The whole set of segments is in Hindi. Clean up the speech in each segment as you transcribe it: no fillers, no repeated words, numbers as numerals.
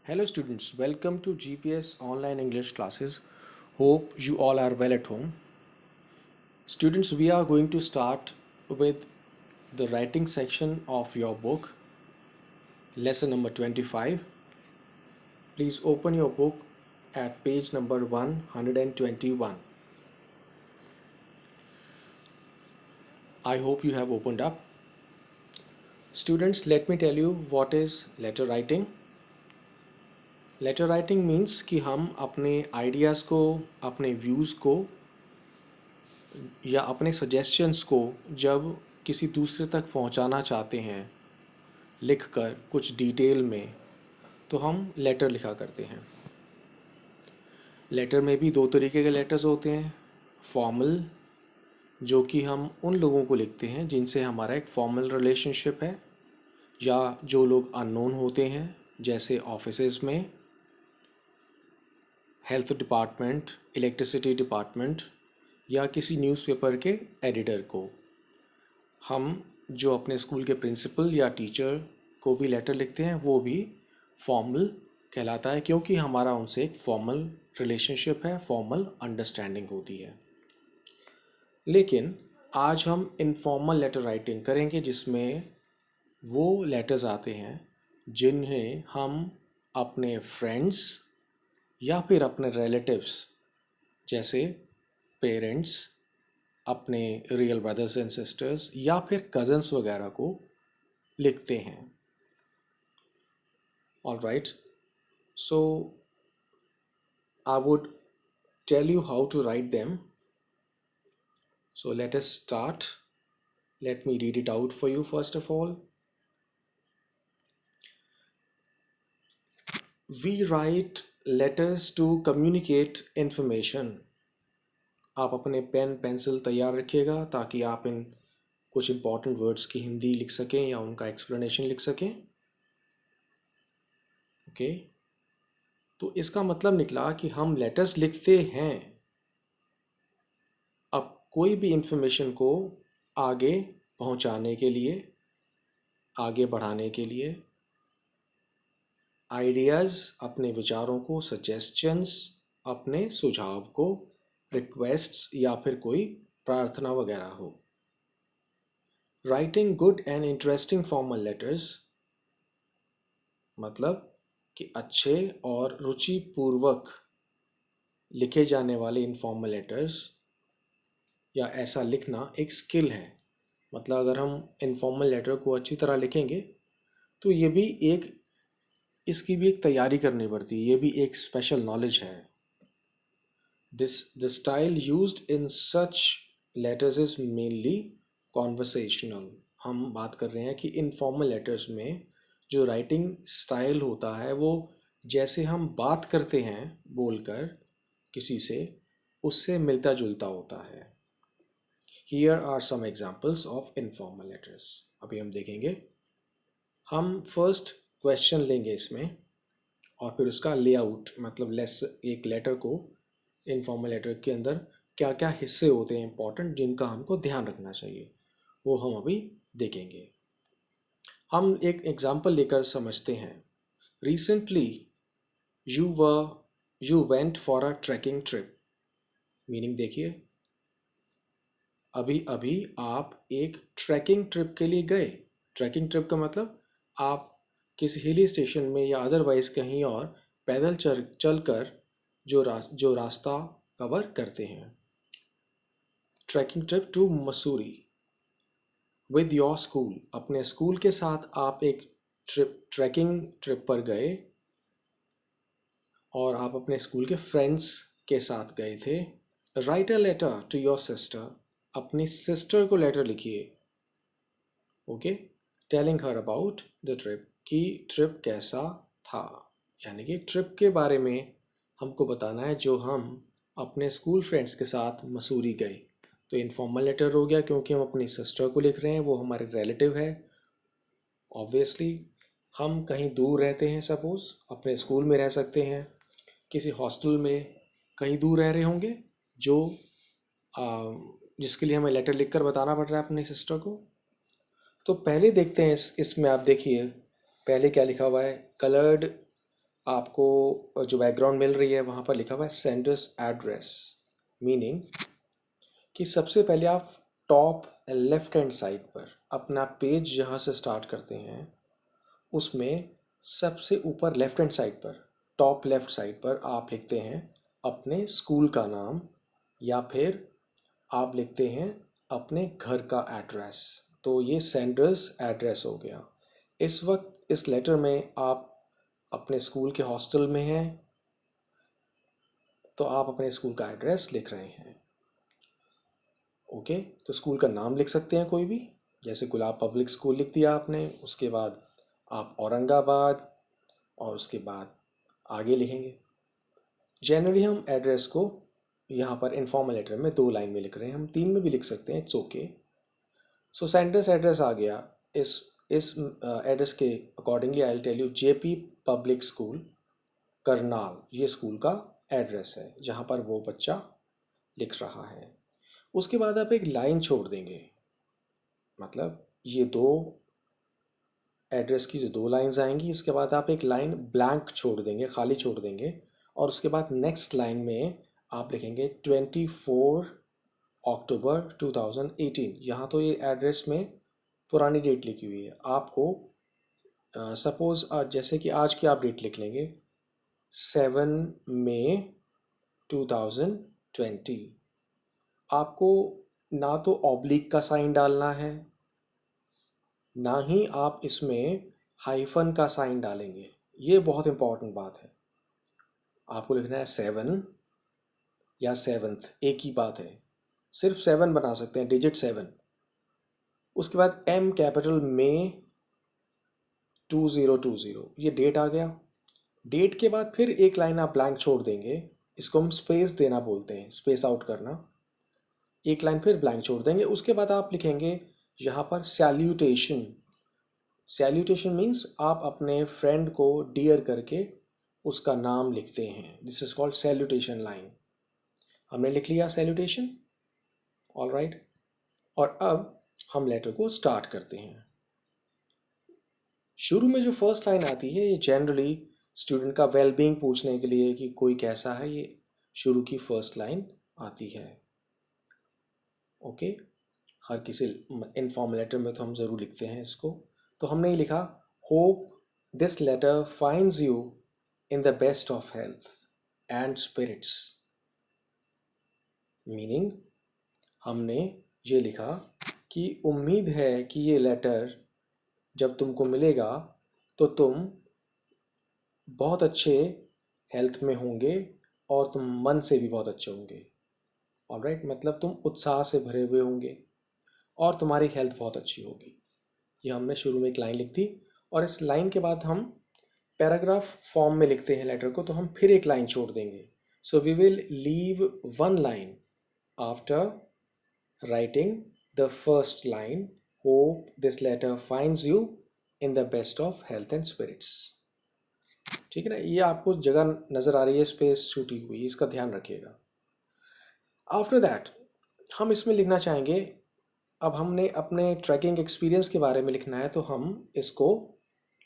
Hello students, welcome to GPS online English classes. Hope you all are well at home. Students, we are going to start with the writing section of your book, lesson number 25. Please open your book at page number 121. I hope you have opened up. Students, let me tell you what is letter writing. Letter writing means कि हम अपने आइडियाज़ को, अपने व्यूज़ को या अपने सजेशंस को जब किसी दूसरे तक पहुंचाना चाहते हैं लिखकर कुछ डिटेल में, तो हम लेटर लिखा करते हैं। लेटर में भी दो तरीके के लेटर्स होते हैं। फॉर्मल, जो कि हम उन लोगों को लिखते हैं जिनसे हमारा एक फॉर्मल रिलेशनशिप है, या जो लोग अननोन होते हैं, जैसे ऑफिसेज में, हेल्थ डिपार्टमेंट, इलेक्ट्रिसिटी डिपार्टमेंट, या किसी न्यूज़पेपर के एडिटर को। हम जो अपने स्कूल के प्रिंसिपल या टीचर को भी लेटर लिखते हैं वो भी फॉर्मल कहलाता है, क्योंकि हमारा उनसे एक फॉर्मल रिलेशनशिप है, फॉर्मल अंडरस्टैंडिंग होती है। लेकिन आज हम इनफॉर्मल लेटर राइटिंग करेंगे, जिसमें वो लेटर्स आते हैं जिन्हें हम अपने फ्रेंड्स या फिर अपने रिलेटिव्स जैसे पेरेंट्स, अपने रियल ब्रदर्स एंड सिस्टर्स या फिर कज़न्स वगैरह को लिखते हैं। All right, so I would tell you how to write them. So let us start. Let me read it out for you first of all. We write letters to communicate information. आप अपने पेन पेंसिल तैयार रखिएगा ताकि आप इन कुछ इम्पॉर्टेंट वर्ड्स की हिंदी लिख सकें या उनका एक्सप्लेनेशन लिख सकें। ओके, तो इसका मतलब निकला कि हम लेटर्स लिखते हैं अब कोई भी इंफॉर्मेशन को आगे पहुंचाने के लिए, आगे बढ़ाने के लिए, आइडियाज़, अपने विचारों को, सजेशंस, अपने सुझाव को, रिक्वेस्ट्स या फिर कोई प्रार्थना वगैरह हो। Writing good and interesting formal letters मतलब कि अच्छे और रुचिपूर्वक लिखे जाने वाले इनफॉर्मल लेटर्स या ऐसा लिखना एक स्किल है। मतलब अगर हम इनफॉर्मल लेटर को अच्छी तरह लिखेंगे तो ये भी एक, इसकी भी एक तैयारी करनी पड़ती है, ये भी एक स्पेशल नॉलेज है। The style used in such letters is mainly conversational. हम बात कर रहे हैं कि इनफॉर्मल लेटर्स में जो राइटिंग स्टाइल होता है वो जैसे हम बात करते हैं बोलकर किसी से, उससे मिलता जुलता होता है। Here are some examples of informal letters. अभी हम देखेंगे। हम फर्स्ट क्वेश्चन लेंगे इसमें और फिर उसका लेआउट, मतलब एक लेटर को, इनफॉर्मल लेटर के अंदर क्या क्या हिस्से होते हैं इंपॉर्टेंट जिनका हमको ध्यान रखना चाहिए, वो हम अभी देखेंगे। हम एक एग्जाम्पल लेकर समझते हैं। Recently you went for a trekking trip. Meaning देखिए, अभी अभी आप एक ट्रैकिंग ट्रिप के लिए गए। ट्रैकिंग ट्रिप का मतलब आप किसी हिली स्टेशन में या अदरवाइज कहीं और पैदल चल कर जो रास्ता कवर करते हैं। Trekking trip to Mussoorie with your school. अपने स्कूल के साथ आप एक ट्रैकिंग ट्रिप पर गए और आप अपने स्कूल के फ्रेंड्स के साथ गए थे। Write a letter to your sister. अपनी सिस्टर को लेटर लिखिए। Okay, telling her about the trip, कि ट्रिप कैसा था, यानी कि ट्रिप के बारे में हमको बताना है जो हम अपने स्कूल फ्रेंड्स के साथ मसूरी गए। तो इनफॉर्मल लेटर हो गया क्योंकि हम अपनी सिस्टर को लिख रहे हैं, वो हमारे रिलेटिव है। ऑब्वियसली हम कहीं दूर रहते हैं, सपोज़ अपने स्कूल में रह सकते हैं, किसी हॉस्टल में कहीं दूर रह रहे होंगे, जो जिसके लिए हमें लेटर लिखकर बताना पड़ रहा है अपनी सिस्टर को। तो पहले देखते हैं इसमें आप देखिए पहले क्या लिखा हुआ है। कलर्ड आपको जो बैकग्राउंड मिल रही है वहाँ पर लिखा हुआ है सेंडर्स एड्रेस, मीनिंग कि सबसे पहले आप टॉप लेफ्ट हैंड साइड पर अपना पेज जहाँ से स्टार्ट करते हैं उसमें सबसे ऊपर लेफ्ट हैंड साइड पर, टॉप लेफ्ट साइड पर आप लिखते हैं अपने स्कूल का नाम, या फिर आप लिखते हैं अपने घर का एड्रेस। तो ये सेंडर्स एड्रेस हो गया। इस वक्त इस लेटर में आप अपने स्कूल के हॉस्टल में हैं, तो आप अपने स्कूल का एड्रेस लिख रहे हैं। ओके, तो स्कूल का नाम लिख सकते हैं कोई भी, जैसे गुलाब पब्लिक स्कूल लिख दिया आपने, उसके बाद आप औरंगाबाद, और उसके बाद आगे लिखेंगे। जनरली हम एड्रेस को यहाँ पर इनफॉर्मल लेटर में 2 लाइन में लिख रहे हैं, हम 3 में भी लिख सकते हैं, it's okay. So sender's address आ गया। इस एड्रेस के accordingly I will tell you JP public school Karnal, ये स्कूल का एड्रेस है जहाँ पर वो बच्चा लिख रहा है। उसके बाद आप एक लाइन छोड़ देंगे, मतलब ये दो एड्रेस की जो 2 लाइंस आएंगी, इसके बाद आप एक लाइन ब्लैंक छोड़ देंगे, खाली छोड़ देंगे, और उसके बाद नेक्स्ट लाइन में आप लिखेंगे 24 अक्टूबर 2018। यहाँ तो ये एड्रेस में पुरानी डेट लिखी हुई है, आपको सपोज़ जैसे कि आज की आप डेट लिख लेंगे 7 मई 2020। आपको ना तो ऑब्लिक का साइन डालना है, ना ही आप इसमें हाइफन का साइन डालेंगे। ये बहुत इंपॉर्टेंट बात है। आपको लिखना है 7 या 7th, एक ही बात है, सिर्फ 7 बना सकते हैं, डिजिट 7। उसके बाद एम कैपिटल में 2020, ये डेट आ गया। डेट के बाद फिर एक लाइन आप ब्लैंक छोड़ देंगे, इसको हम स्पेस देना बोलते हैं, स्पेस आउट करना। एक लाइन फिर ब्लैंक छोड़ देंगे, उसके बाद आप लिखेंगे यहाँ पर सैल्यूटेशन। सैल्यूटेशन मीन्स आप अपने फ्रेंड को डियर करके उसका नाम लिखते हैं, this is called salutation line. हमने लिख लिया सैल्यूटेशन, ऑल राइट। और अब हम लेटर को स्टार्ट करते हैं। शुरू में जो फर्स्ट लाइन आती है ये जनरली स्टूडेंट का वेलबींग पूछने के लिए कि कोई कैसा है, ये शुरू की फर्स्ट लाइन आती है। ओके, हर किसी इनफॉर्मल लेटर में तो हम ज़रूर लिखते हैं इसको। तो हमने ये लिखा, hope this letter finds you in the best of health and spirits, meaning हमने ये लिखा कि उम्मीद है कि ये लेटर जब तुमको मिलेगा तो तुम बहुत अच्छे हेल्थ में होंगे और तुम मन से भी बहुत अच्छे होंगे। ऑलराइट, मतलब तुम उत्साह से भरे हुए होंगे और तुम्हारी हेल्थ बहुत अच्छी होगी। ये हमने शुरू में एक लाइन लिख दी, और इस लाइन के बाद हम पैराग्राफ फॉर्म में लिखते हैं लेटर को, तो हम फिर एक लाइन छोड़ देंगे। So we will leave 1 line after writing the first line, hope this letter finds you in the best of health and spirits. ठीक है ना, ये आपको जगह नज़र आ रही है स्पेस छूटी हुई, इसका ध्यान रखिएगा। आफ्टर दैट हम इसमें लिखना चाहेंगे, अब हमने अपने ट्रैकिंग एक्सपीरियंस के बारे में लिखना है, तो हम इसको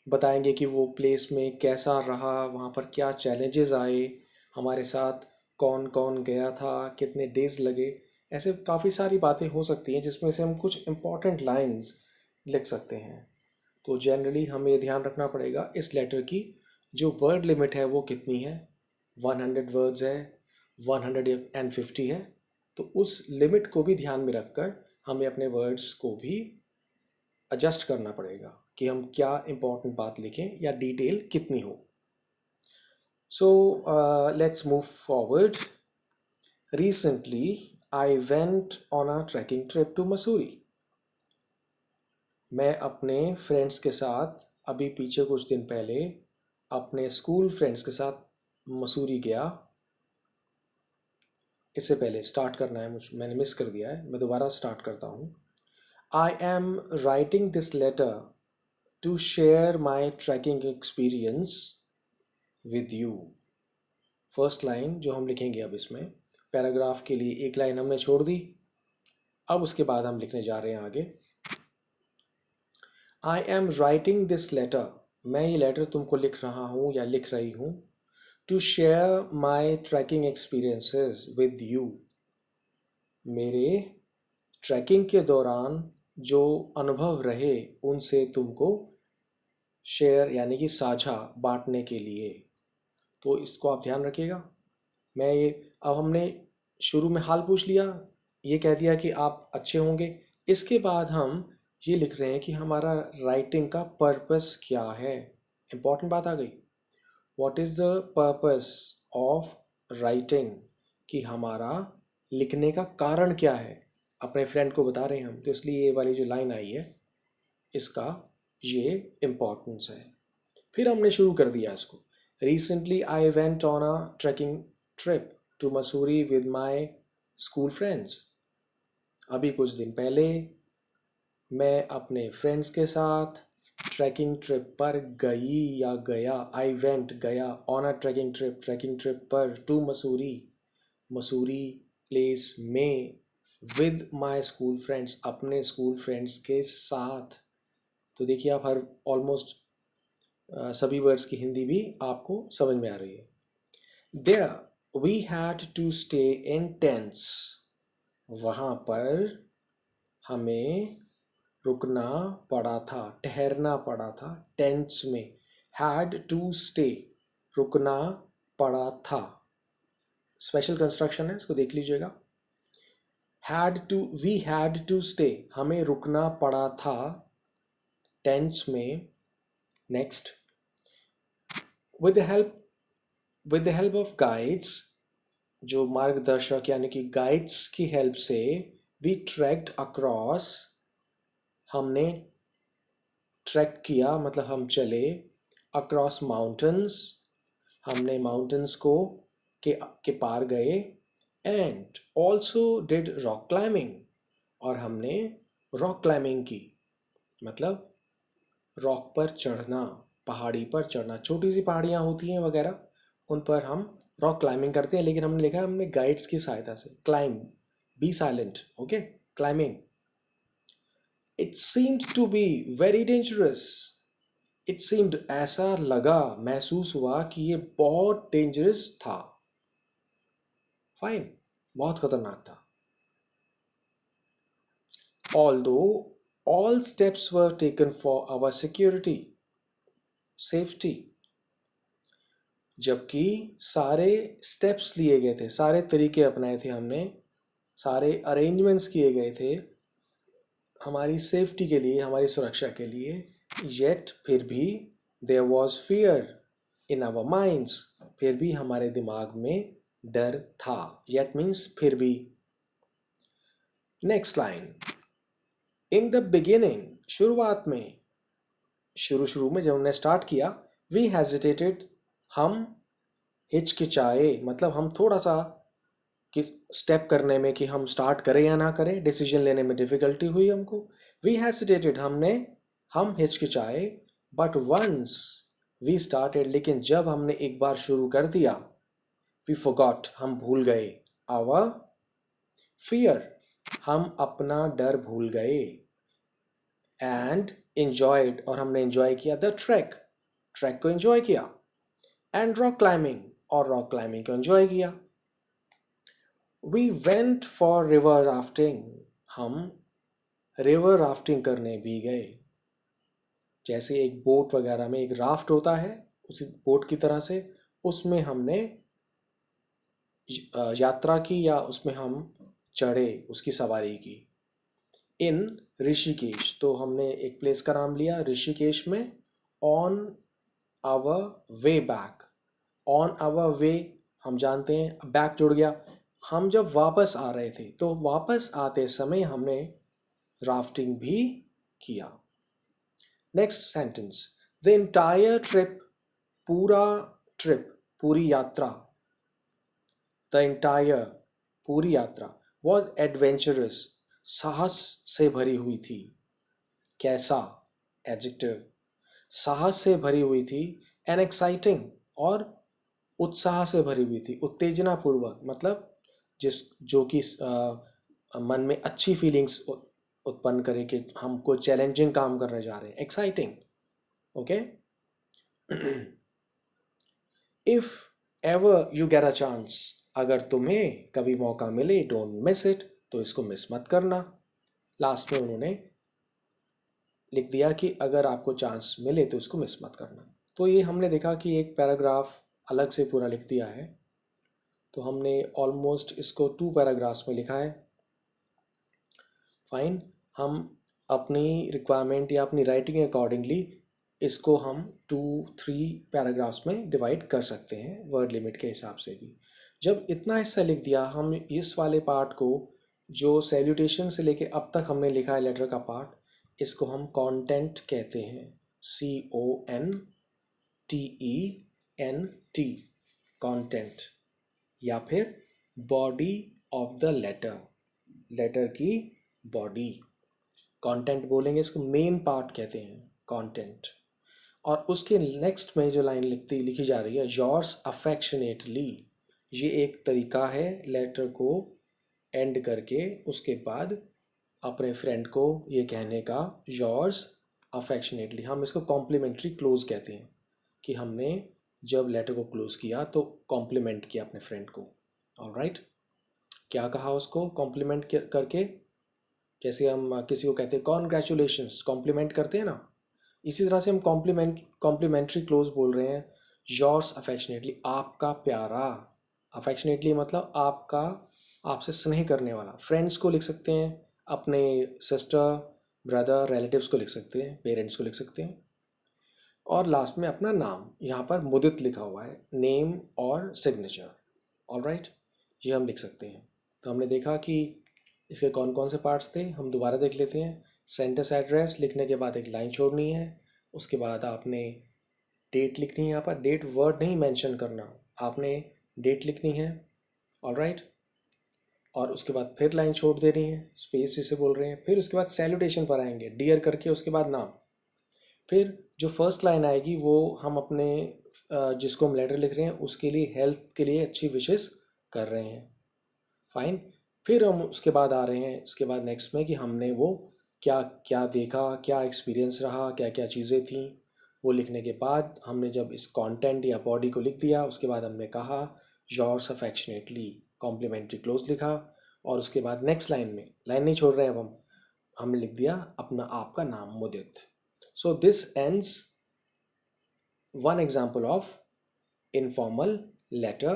बताएंगे कि वो प्लेस में कैसा रहा, वहाँ पर क्या चैलेंजेस आए, हमारे साथ कौन कौन गया था, कितने डेज लगे। ऐसे काफ़ी सारी बातें हो सकती हैं जिसमें से हम कुछ इम्पॉर्टेंट लाइंस लिख सकते हैं। तो जनरली हमें ये ध्यान रखना पड़ेगा इस लेटर की जो वर्ड लिमिट है वो कितनी है, 100 वर्ड्स है, 150 है। तो उस लिमिट को भी ध्यान में रखकर हमें अपने वर्ड्स को भी एडजस्ट करना पड़ेगा कि हम क्या इम्पोर्टेंट बात लिखें या डिटेल कितनी हो। So let's move forward. Recently I went on a trekking trip to Mussoorie. मैं अपने फ्रेंड्स के साथ अभी पीछे कुछ दिन पहले अपने स्कूल फ्रेंड्स के साथ मसूरी गया। इससे पहले स्टार्ट करना है, मैंने मिस कर दिया है, मैं दोबारा स्टार्ट करता हूँ। I am writing this letter to share my trekking experience with you. First line जो हम लिखेंगे अब इसमें, पैराग्राफ के लिए एक लाइन हमने छोड़ दी, अब उसके बाद हम लिखने जा रहे हैं आगे। I am writing this letter मैं ये लेटर तुमको लिख रहा हूँ या लिख रही हूँ to share my trekking experiences with you. मेरे ट्रैकिंग के दौरान जो अनुभव रहे उनसे तुमको शेयर यानी कि साझा बांटने के लिए। तो इसको आप ध्यान रखिएगा। मैं ये अब हमने शुरू में हाल पूछ लिया, ये कह दिया कि आप अच्छे होंगे। इसके बाद हम ये लिख रहे हैं कि हमारा राइटिंग का पर्पस क्या है। इम्पॉर्टेंट बात आ गई। What is the purpose of writing, कि हमारा लिखने का कारण क्या है। अपने फ्रेंड को बता रहे हैं हम, तो इसलिए ये वाली जो लाइन आई है इसका ये इम्पोर्टेंस है। फिर हमने शुरू कर दिया इसको। Recently I went on a trekking trip to Mussoorie with my school friends. अभी कुछ दिन पहले मैं अपने फ्रेंड्स के साथ ट्रैकिंग ट्रिप पर गई या गया। आई वेंट गया, ऑन अ ट्रैकिंग ट्रिप पर टू मसूरी, मसूरी प्लेस में, विद माई स्कूल फ्रेंड्स, अपने स्कूल फ्रेंड्स के साथ। तो देखिए आप हर ऑलमोस्ट सभी वर्ड्स की हिंदी भी आपको समझ में आ रही है। There we had to stay in tents. वहाँ पर हमें रुकना पड़ा था, ठहरना पड़ा था। टेंट्स में, हैड टू स्टे, रुकना पड़ा था। स्पेशल कंस्ट्रक्शन है, इसको देख लीजिएगा। वी हैड टू स्टे, हमें रुकना पड़ा था टेंट्स में। Next, with the help of guides, जो मार्गदर्शक यानी कि गाइड्स की हेल्प से, वी ट्रैक्ड अक्रॉस, हमने ट्रैक किया मतलब हम चले, अक्रॉस माउंटेन्स, हमने माउंटेन्स के पार गए, and also did rock climbing, और हमने रॉक क्लाइंबिंग की, मतलब रॉक पर चढ़ना, पहाड़ी पर चढ़ना। छोटी सी पहाड़ियाँ होती हैं वगैरह, उन पर हम रॉक क्लाइंबिंग करते हैं, लेकिन हमने लिखा है हमने गाइड्स की सहायता से। Climb, be silent, okay, climbing. It seemed to be very dangerous. It seemed, ऐसा लगा, महसूस हुआ कि ये बहुत डेंजरस था। फाइन, बहुत खतरनाक था। Although all steps were taken for our security, safety, जबकि सारे स्टेप्स लिए गए थे, सारे तरीके अपनाए थे हमने, सारे अरेंजमेंट्स किए गए थे हमारी सेफ्टी के लिए, हमारी सुरक्षा के लिए। येट, फिर भी, there was fear in our minds, फिर भी हमारे दिमाग में डर था। येट मीन्स फिर भी। Next line, in the beginning, शुरुआत में, शुरू में जब हमने स्टार्ट किया, वी हेजिटेटेड, हम हिचकिचाए, मतलब हम थोड़ा सा कि स्टेप करने में, कि हम स्टार्ट करें या ना करें, डिसीजन लेने में डिफ़िकल्टी हुई हमको। वी हेजिटेटेड, हम हिचकिचाए, बट वंस वी स्टार्टेड, लेकिन जब हमने एक बार शुरू कर दिया, वी फॉरगॉट, हम भूल गए, आवर फियर, हम अपना डर भूल गए, एंड enjoyed, और हमने एंजॉय किया, द ट्रैक को एंजॉय किया, एंड रॉक क्लाइंबिंग, और रॉक क्लाइंबिंग को एंजॉय किया। We went for river rafting, हम रिवर राफ्टिंग करने भी गए। जैसे एक बोट वगैरह में एक राफ्ट होता है, उसी बोट की तरह से उसमें हमने यात्रा की, या उसमें हम चढ़े, उसकी सवारी की। इन ऋषिकेश, तो हमने एक प्लेस का नाम लिया ऋषिकेश में। On our way back, on our way, हम जानते हैं बैक जुड़ गया, हम जब वापस आ रहे थे, तो वापस आते समय हमने राफ्टिंग भी किया। Next sentence, the entire trip, पूरा ट्रिप, पूरी यात्रा, द एंटायर, पूरी यात्रा, वॉज एडवेंचरस, साहस से भरी हुई थी। कैसा, एडजेक्टिव, साहस से भरी हुई थी। एंड एक्साइटिंग, और उत्साह से भरी हुई थी, उत्तेजना पूर्वक, मतलब जो कि मन में अच्छी फीलिंग्स उत्पन्न करे कि हम कोई चैलेंजिंग काम करने जा रहे हैं, exciting, okay. If ever you get a chance, अगर तुम्हें कभी मौका मिले, डोंट मिस इट, तो इसको मिस मत करना। लास्ट में उन्होंने लिख दिया कि अगर आपको चांस मिले तो इसको मिस मत करना। तो ये हमने देखा कि एक पैराग्राफ अलग से पूरा लिख दिया है। तो हमने ऑलमोस्ट इसको 2 पैराग्राफ्स में लिखा है। फाइन, हम अपनी रिक्वायरमेंट या अपनी राइटिंग अकॉर्डिंगली इसको हम 2-3 पैराग्राफ्स में डिवाइड कर सकते हैं, वर्ड लिमिट के हिसाब से भी। जब इतना हिस्सा लिख दिया, हम इस वाले पार्ट को, जो सैल्यूटेशन से लेके अब तक हमने लिखा है लेटर का पार्ट, इसको हम कंटेंट कहते हैं। CONTENT, कंटेंट, या फिर body of the letter, letter की बॉडी। कंटेंट बोलेंगे, इसको मेन पार्ट कहते हैं कंटेंट। और उसके नेक्स्ट में जो लाइन लिखी जा रही है, योर्स अफेक्शनेटली, ये एक तरीका है लेटर को एंड करके उसके बाद अपने फ्रेंड को ये कहने का, योर्स अफेक्शनेटली। हम इसको कॉम्प्लीमेंट्री क्लोज कहते हैं, कि हमने जब लेटर को क्लोज किया तो कॉम्प्लीमेंट किया अपने फ्रेंड को। ऑलराइट, क्या कहा उसको कॉम्प्लीमेंट करके? जैसे हम किसी को कहते हैं कॉन्ग्रेचुलेशंस, कॉम्प्लीमेंट करते हैं ना, इसी तरह से हम कॉम्प्लीमेंट्री क्लोज बोल रहे हैं। योर्स अफेक्शनेटली, आपका प्यारा। अफेक्शनेटली मतलब आपका, आपसे स्नेह करने वाला। फ्रेंड्स को लिख सकते हैं, अपने सिस्टर, ब्रदर, रिलेटिव्स को लिख सकते हैं, पेरेंट्स को लिख सकते हैं। और लास्ट में अपना नाम, यहाँ पर मुदित लिखा हुआ है, नेम और सिग्नेचर। ऑलराइट, ये हम लिख सकते हैं। तो हमने देखा कि इसके कौन कौन से पार्ट्स थे, हम दोबारा देख लेते हैं। सेंटर्स एड्रेस लिखने के बाद एक लाइन छोड़नी है, उसके बाद आपने डेट लिखनी है। यहाँ पर डेट वर्ड नहीं मेंशन करना, आपने डेट लिखनी है। ऑलराइट, और उसके बाद फिर लाइन छोड़ देनी है, स्पेस जिसे बोल रहे हैं। फिर उसके बाद सैल्यूटेशन पर आएंगे, डियर करके, उसके बाद नाम। फिर जो फर्स्ट लाइन आएगी वो हम अपने जिसको हम लेटर लिख रहे हैं उसके लिए, हेल्थ के लिए अच्छी विशेस कर रहे हैं। फाइन, फिर हम उसके बाद आ रहे हैं, इसके बाद नेक्स्ट में, कि हमने वो क्या क्या देखा, क्या एक्सपीरियंस रहा, क्या क्या चीज़ें थी, वो लिखने के बाद हमने जब इस कंटेंट या बॉडी को लिख दिया, उसके बाद हमने कहा योर्स अफेक्शनेटली, कॉम्प्लीमेंट्री क्लोज लिखा। और उसके बाद नेक्स्ट लाइन में, लाइन नहीं छोड़ रहे हैं अब हमने लिख दिया अपना, आपका नाम Mudit. So this ends one example of informal letter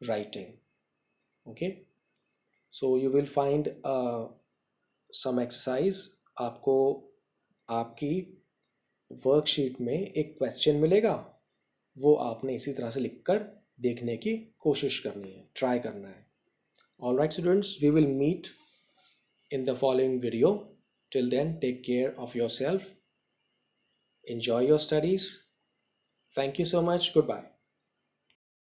writing. Okay, so you will find some exercise, आपको आपकी वर्कशीट में एक क्वेश्चन मिलेगा, वो आपने इसी तरह से लिखकर देखने की कोशिश करनी है, ट्राई करना है। All right students, we will meet in the following video. Till then, take care of yourself, enjoy your studies. Thank you so much. Goodbye.